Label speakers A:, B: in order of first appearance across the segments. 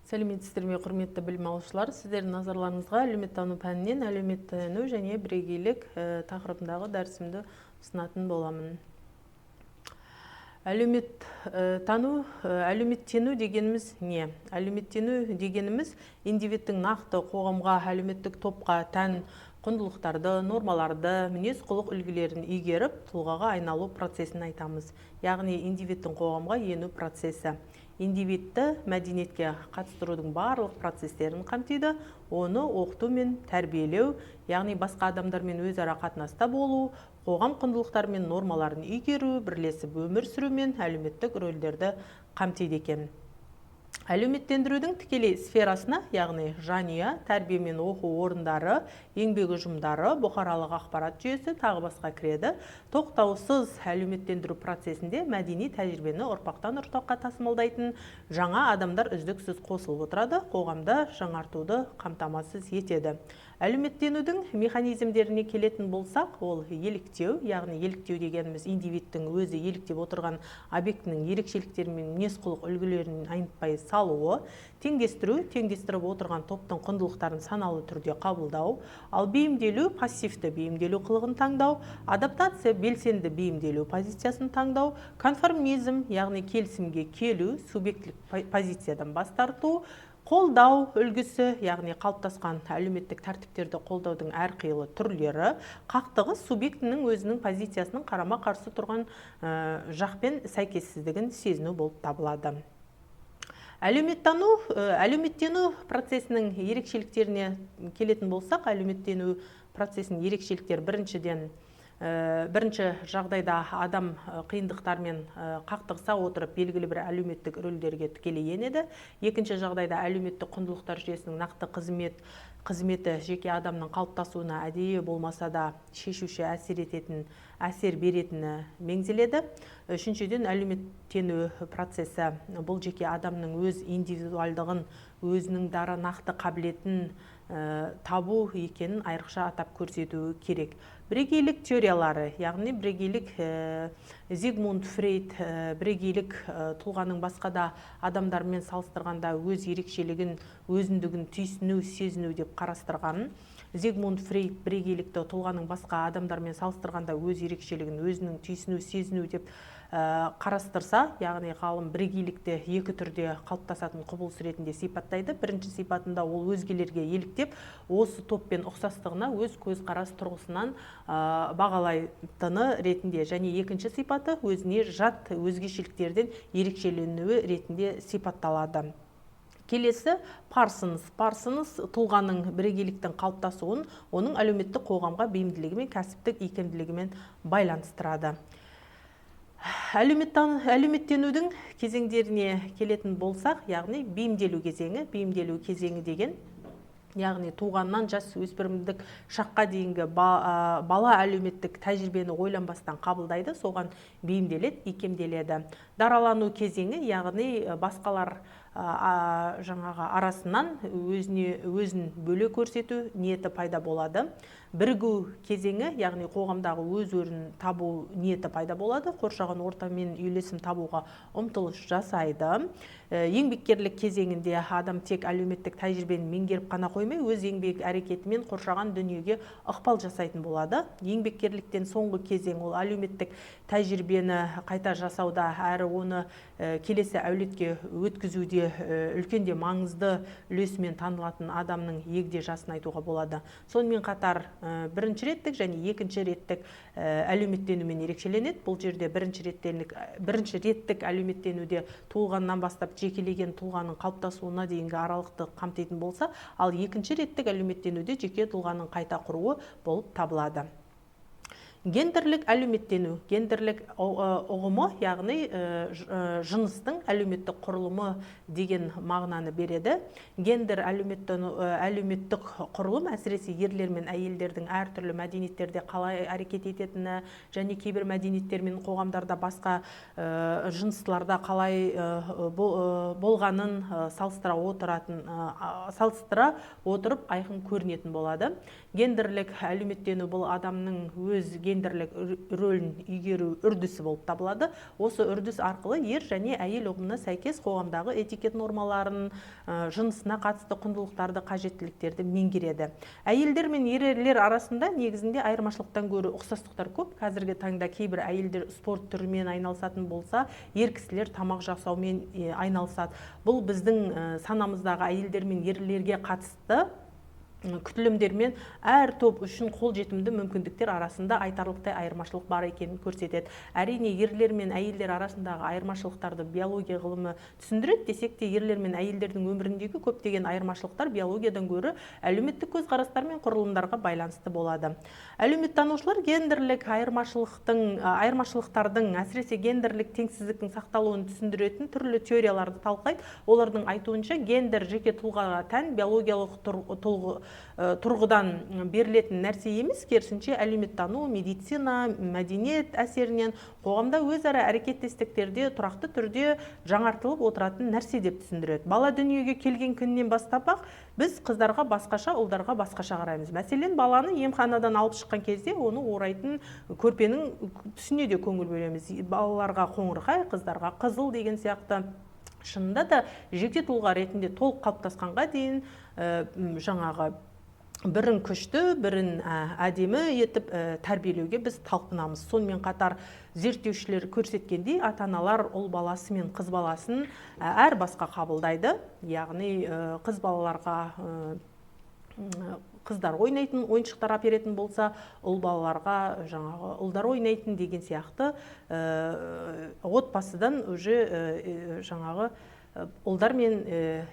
A: Сәлеметсіздер ме, құрметті білім алушылар. Сіздердің назарларыңызға әлеуметтану пәнінен әлеуметтену және бірегейлік тақырыбындағы дәрісімді ұсынатын боламын. Әлеуметтену дегеніміз не? Әлеуметтену дегеніміз индивидтің нақты қоғамға, әлеуметтік топқа тән құндылықтарды, нормаларды, мінез-құлық үлгілерін игеріп, тұлғаға айналу процесін айтамыз. Яғни индивидтің қоғамға ену процесі. Индивидті мәдениетке қатыстырудың барлық процестерін қамтиды, оны оқыту мен тәрбиелеу, яғни басқа адамдармен өзара қатынаста болу, қоғам құндылықтары мен нормаларын игеру, бірлесіп өмір сүру мен әлеуметтік рөлдерді қамтиды екен. Әлеуметтендірудің тікелей сферасына, яғни жанұя, тәрбие мен оқу орындары, еңбек ұжымдары, бұқаралық ақпарат жүйесі тағы басқа кіреді. Тоқтаусыз әлеуметтендіру процесінде мәдени тәжірибені ұрпақтан ұрпаққа тасымалдайтын жаңа адамдар үздіксіз қосылып отырады, қоғамда жаңартуды қамтамасыз етеді. Әлеуметтенудің механизмдеріне келетін болсақ, ол еліктеу, яғни еліктеу дегеніміз индивидтің өзі еліктеп отырған объектінің ерекшеліктері мен мінез-құлық үлгілерін айнытпай салуы, теңдестіріп отырған топтың құндылықтарын саналы түрде қабылдау, ал бейімделу пассивті бейімделу қылығын таңдау, адаптация белсенді бейімделу позициясын таңдау, конформизм, яғни келісімге келу, субъектілік позициядан бас тарту, қолдау үлгісі, яғни қалыптасқан әлеуметтік тәртіптерді қолдаудың әрқилы түрлері, қақтығыс субъектінің өзінің позициясының қарама-қарсы тұрған жақпен сәйкессіздігін сезіну болып табылады. Әлеуметтену процесінің ерекшеліктеріне келетін болсақ, әлеуметтену процесінің ерекшеліктері бірінші жағдайда адам қиындықтармен қақтығыса отырып белгілі бір әлеуметтік рөлдерге тікелей енеді. Екінші жағдайда әлеуметтік құндылықтар жүйесінің нақты қызметі жеке адамның қалыптасуына әдейі болмаса да шешуші әсер беретіні меңзеледі. Үшіншіден, әлеуметтену процесі бұл жеке адамның өз индивидуалдығын, өзінің дара нақты қабілетін табу екенін айрықша атап көрсету керек. Бірегейлік теориялары, яғни бірегейлік Зигмунд Фрейд бірегейлік тұлғаның басқа да адамдармен салыстырғанда өз ерекшелігін, өзіндігін түйсіну, сезіну деп қарастырған. Зигмунд Фрейд бірегейлікті тұлғаның басқа адамдармен салыстырғанда өз ерекшелігін, өзінің түйсіну, сезіну деп қарастырса, яғни ғалым бірегейлікті екі түрде қалыптасатын құбылыс ретінде сипаттайды. Бірінші сипатында ол өзгелерге еліктеп, осы топпен ұқсастығына өз көзқарас тұрғысынан бағалайтыны ретінде, және екінші сипаты өзіне жат өзгешеліктерден ерекшеленуі ретінде сипатталады. Келесі Парсонс тұлғаның бірегейліктің қалыптасуын оның әлеуметтік қоғамға бейімділігі мен кәсіптік икемділігімен байланыстырады. Әлеуметтенудің кезеңдеріне келетін болсақ, яғни бейімделу кезеңі деген, яғни туғаннан жас өспірімдік шаққа дейінгі бала әлеуметтік тәжірибені ойланбастан қабылдайды, соған бейімделеді, икемделеді. Даралану кезеңі, яғни басқалар арасынан өзін бөле көрсету ниеті пайда болады. Бірігу кезеңі, яғни қоғамдағы өз орнын табу ниеті пайда болады, қоршаған ортамен үйлесім табуға ұмтылыс жасайды. Еңбеккерлік кезеңінде адам тек әлеуметтік тәжірибені меңгеріп қана қоймай, өз еңбек әрекетімен қоршаған дүниеге ықпал жасайтын болады. Еңбеккерліктен соңғы кезең ол әлеуметтік тәжірибені қайта жасауда әрі оны келесі әулетке өткізуде үлкен де маңызды үлесімен танылатын адамның егде жасын айтуға болады. Сонымен қатар бірінші реттік және екінші реттік әлеуметтенумен ерекшеленеді. Бұл жерде бірінші реттік әлеуметтенуде туылғаннан бастап жекелеген тұлғаның қалыптасуына дейінгі аралықты қамтитын болса, ал екінші реттік әлеуметтенуде жеке тұлғаның қайта құруы болып табылады. Гендерлік әлеуметтену. Гендерлік ұғымы, яғни жыныстың әлеуметтік құрылымы деген мағынаны береді. Гендер әлеуметтік құрылым әсіресе ерлер мен әйелдердің әртүрлі мәдениеттерде қалай әрекет ететіні, және кейбір мәдениеттер мен қоғамдарда басқа жыныстыларда қалай болғанын салыстыра отырып айқын көрінетін болады. Гендерлік әлеуметтену бұл адамның өз гендерлік рөлін игеру үрдісі болып табылады. Осы үрдіс арқылы ер және әйел ұғымына сәйкес қоғамдағы этикет нормаларын, жынысына қатысты құндылықтарды, қажеттіліктерді меңгереді. Әйелдер мен ерлер арасында негізінде айырмашылықтан гөрі ұқсастықтар көп. Қазіргі таңда кейбір әйелдер спорт түрімен айналысатын болса, ер кісілер тамақ жасаумен айналысады. Бұл біздің санамыздағы әйелдер мен ерлерге қатысты күтілімдер мен әр топ үшін қолжетімді мүмкіндіктер арасында айтарлықтай айырмашылық бар екенін көрсетеді. Әрине, ерлер мен әйелдер арасындағы айырмашылықтарды биология ғылымы түсіндіреді десек те, ерлер мен әйелдердің өміріндегі көптеген айырмашылықтар биологиядан гөрі әлеуметтік көзқарастар мен құрылымдарға байланысты болады. Әлеуметтанушылар гендерлік айырмашылықтардың, әсіресе гендерлік теңсіздіктің сақталуын түсіндіретін түрлі теорияларды талқылайды. Олардың айтуынша, гендер жеке тұлғаға тән биологиялық тұрғыдан берілетін нәрсе емес, керісінше әлеуметтану, медицина, мәдениет әсерінен қоғамда өзара әрекеттестіктерде тұрақты түрде жаңартылып отыратын нәрсе деп түсіндіреді. Бала дүниеге келген күннен бастап-ақ біз қыздарға басқаша, ұлдарға басқаша қараймыз. Мәселен, баланы емханадан алып шыққан кезде оны орайтын көрпенің түсіне де көңіл бөлеміз. Балаларға қоңырқай, қыздарға қызыл деген сияқты. Шынында да жеке тұлға ретінде толық қалыптасқанға дейін жаңағы бірін күшті, бірін әдемі етіп тәрбиелеуге біз талпынамыз. Сонымен қатар зерттеушілер көрсеткендей, ата-аналар ұл баласы мен қыз баласын әр басқа қабылдайды. Яғни қыз балаларға қыздар ойнайтын ойыншықтар әперетін болса, ұл балаларға жаңағы ұлдар ойнайтын деген сияқты отбасыдан уже жаңағы ұлдар мен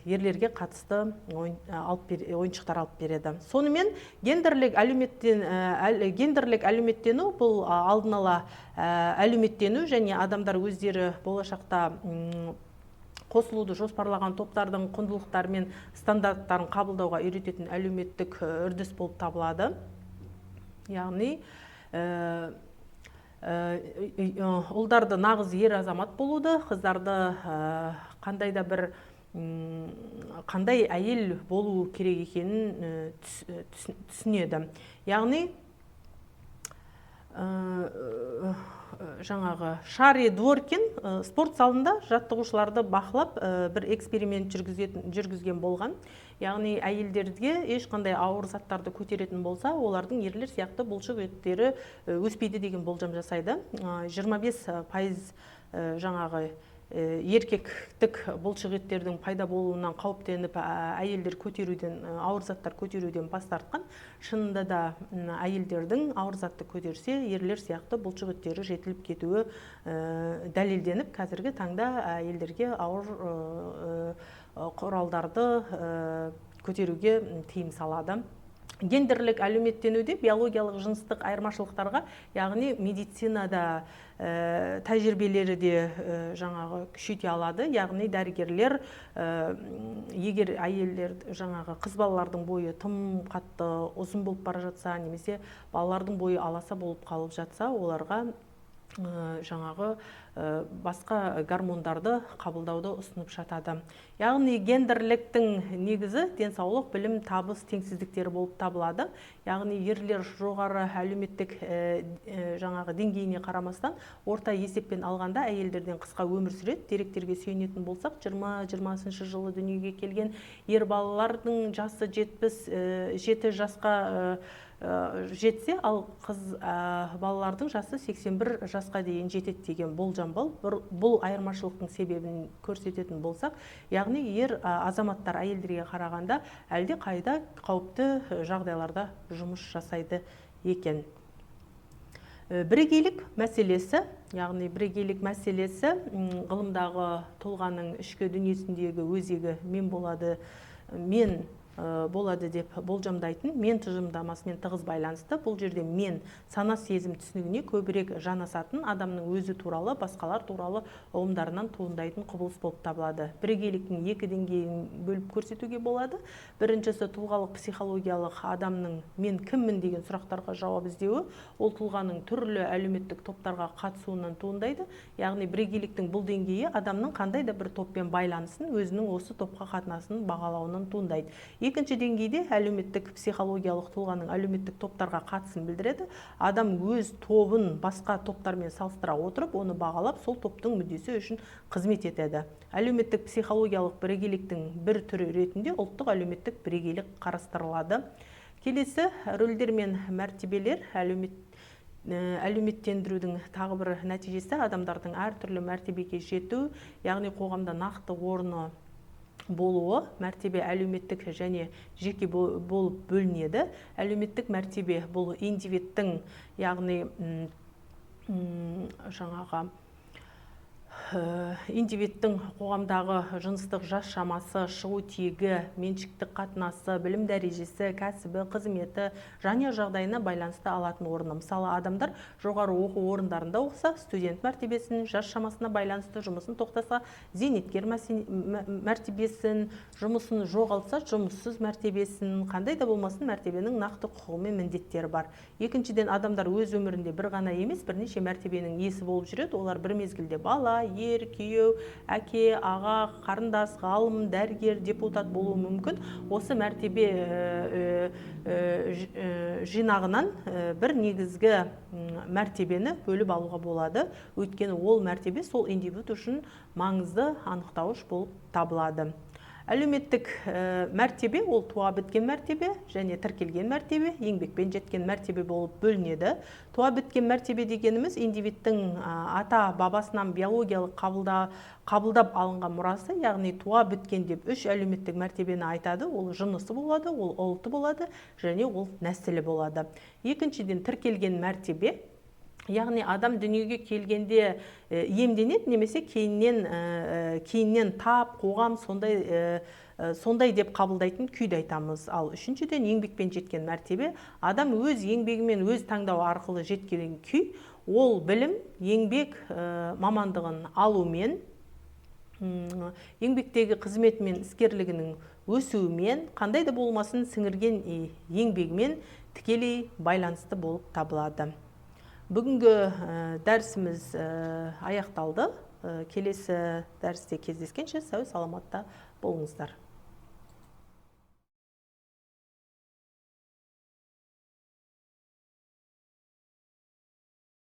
A: ерлерге қатысты ойыншықтар алып береді. Сонымен гендерлік әлеуметтену бұл алдын ала әлеуметтену және адамдар өздері болашақта қосылуды жоспарлаған топтардың құндылықтары мен стандарттарын қабылдауға үйрететін әлеуметтік үрдіс болып табылады. Яғни ұлдарды нағыз ер азамат болуды, қыздарды қандай әйел болу керек екенін түсінеді. Яғни жаңағы Шари Дворкин спорт залында жаттығушыларды бақылап бір эксперимент жүргізген болған. Яғни әйелдерге ешқандай ауыр заттарды көтеретін болса, олардың ерлер сияқты бұлшық еттері өспейді деген болжам жасайды. 25% жаңағы еркектік бұлшық еттердің пайда болуынан қауіптеніп әйелдер ауыр заттар көтеруден бас тартқан. Шынында да әйелдердің ауыр затты көтерсе, ерлер сияқты бұлшық еттері жетіліп кетуі дәлелденіп, қазіргі таңда әйелдерге ауыр құралдарды көтеруге тыйым салады. Гендерлік әлеуметтенуде биологиялық жыныстық айырмашылықтарға, яғни медицинада тәжірибелері де жаңағы күшейте алады. Яғни дәрігерлер егер әйелдер жаңағы қыз балалардың бойы тым қатты ұзын болып бара жатса, немесе балалардың бойы аласа болып қалып жатса, оларға жаңағы басқа гормондарды қабылдауды ұсынып жатады. Яғни гендерліктің негізі денсаулық, білім, табыс теңсіздіктері болып табылады. Яғни ерлер жоғары әлеуметтік жаңағы деңгейіне қарамастан орта есеппен алғанда әйелдерден қысқа өмір сүреді. Деректерге сүйенетін болсақ, 20-20 жылы дүниеге келген ер балалардың жасы 77 жасқа жетсе, ал қыз балалардың жасы 81 жасқа дейін жетеді деген болжам бар. Бұл айырмашылықтың себебін көрсететін болсақ, яғни ер азаматтар әйелдерге қарағанда әлде қайда қауіпті жағдайларда жұмыс жасайды екен. Бірегейлік мәселесі, яғни бірегейлік мәселесі ғылымдағы тұлғаның ішкі дүниесіндегі өзегі мен болады деп болжамдайтын мен тұжырымдамасымен тығыз байланысты. Бұл жерде мен сана сезім түсінігіне көбірек жанасатын, адамның өзі туралы, басқалар туралы ұғымдарынан туындайтын құбылыс болып табылады. Бірегейліктің екі деңгейін бөліп көрсетуге болады. Біріншісі тұлғалық психологиялық адамның мен кіммін деген сұрақтарға жауап іздеуі, ол тұлғаның түрлі әлеуметтік топтарға қатысуынан туындайды. Яғни бірегейліктің бұл деңгейі адамның қандай да бір топпен байланысын, өзінің осы топқа қатынасын бағалауынан туындайды. Екінші деңгейде әлеуметтік психологиялық тұлғаның әлеуметтік топтарға қатысын білдіреді. Адам өз тобын басқа топтармен салыстыра отырып, оны бағалап, сол топтың мүддесі үшін қызмет етеді. Әлеуметтік психологиялық бірегейліктің бір түрі ретінде ұлттық әлеуметтік бірегейлік қарастырылады. Келесі рөлдер мен мәртебелер әлеуметтендірудің тағы бір нәтижесі адамдардың әртүрлі мәртебеге жету, яғни қоғамда нақты орны болуы. Мәртебе әлеуметтік және жеке болып бөлінеді. Әлеуметтік мәртебе бұл индивидтің, яғни индивидтің қоғамдағы жыныстық жас шамасы, шығу тегі, меншіктік қатынасы, білім дәрежесі, кәсібі, қызметі, жанұя жағдайына байланысты алатын орны. Мысалы, адамдар жоғары оқу орындарында оқыса, студент мәртебесін, жас шамасына байланысты жұмысын тоқтаса, зейнеткер мәртебесін, жұмысын жоғалтса, жұмыссыз мәртебесін, қандай да болмасын мәртебенің нақты құқығы мен міндеттері бар. Екіншіден, адамдар өз өмірінде бір ғана емес, бірнеше мәртебенің иесі болып жүреді. Олар бір мезгілде бала, ер, күйеу, әке, аға, қарындас, ғалым, дәрігер, депутат болуы мүмкін. Осы мәртебе жинағынан бір негізгі мәртебені бөліп алуға болады. Өйткені ол мәртебе сол индивид үшін маңызды анықтауыш болып табылады. Әлеуметтік мәртебе ол туа біткен мәртебе және тіркелген мәртебе, еңбекпен жеткен мәртебе болып бөлінеді. Туа біткен мәртебе дегеніміз индивидтің ата бабасынан биологиялық қабылдап алынған мұрасы, яғни туа біткен деп үш әлеуметтік мәртебені айтады. Ол жынысы болады, ол ұлты болады және ол нәсілі болады. Екіншіден, тіркелген мәртебе, яғни адам дүниеге келгенде емденеді, немесе кейіннен тап, қоғам сондай деп қабылдайтын күйді айтамыз. Ал үшіншіден, еңбекпен жеткен мәртебе, адам өз еңбегімен өз таңдау арқылы жеткен күй, ол білім, еңбек мамандығын алумен, еңбектегі қызметі мен іскерлігінің өсуімен, қандай да болмасын сіңірген еңбегімен тікелей байланысты болып табылады. Бүгінгі дәрісіміз аяқталды. Келесі дәрісте кездескенше сау саламатта болыңыздар.